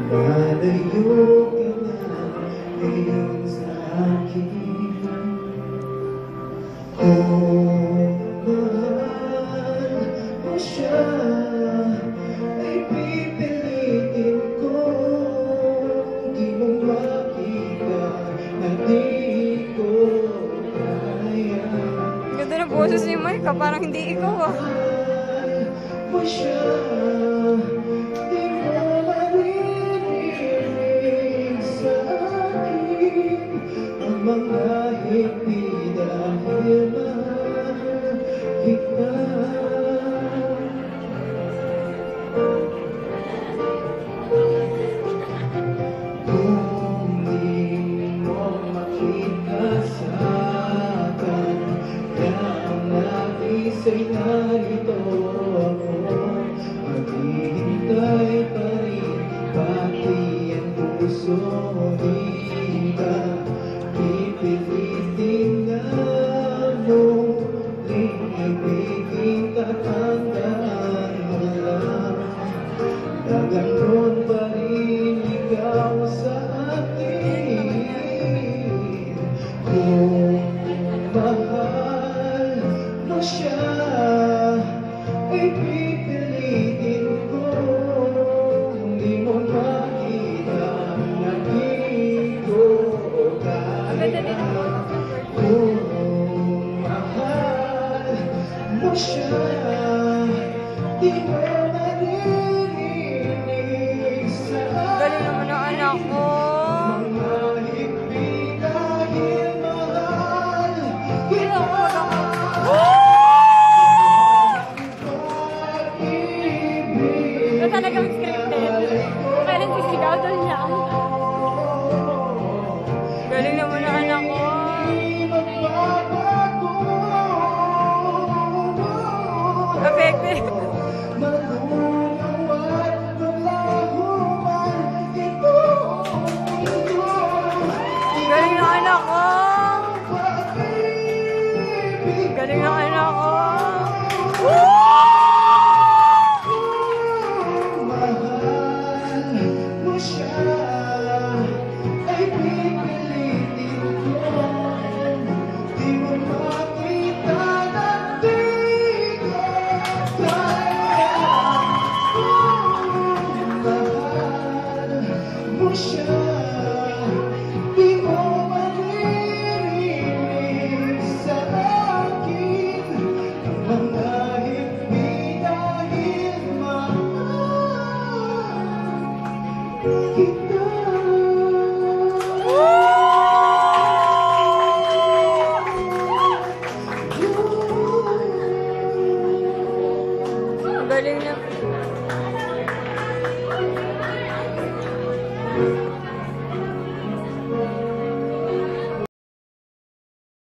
Malayo ka na ngayon sa akin. Kung mahal mo siya, ay pipilitin ko. Di mo makita na di ko kaya. Ganda na boses ni Mike, parang hindi ikaw ah. Mo siya, di mo maririnig sa akin ang mga higpit dahil mahal kita. Kung di mo makita sa akin, kaya ang nabisay narito ako. Maghihintay pa rin, pati ang puso di ba pipilitin na muling ibigin. Tatandaan mo lang na gano'n pa rin ikaw sa akin. Kung mahal mo siya, ay pipilitin ko. Hindi mo makita na di ko kaya. Kung mahal mo siya, di mo maririnig sa Galing naman ang anak ko. mga higpit dahil mahal kita. Ito talagang scripted. Kaya nagsisigaw doon niya. Galing naman ang anak ko. Effective. Galing ng anak ko. Galing ng anak ko. Mahal mo siya, ay pipilitin ko. Di mo makita na di ko kaya. Mahal mo siya, di mo maririnig sa akin ang mga higpit dahil mahal kita. Galing na.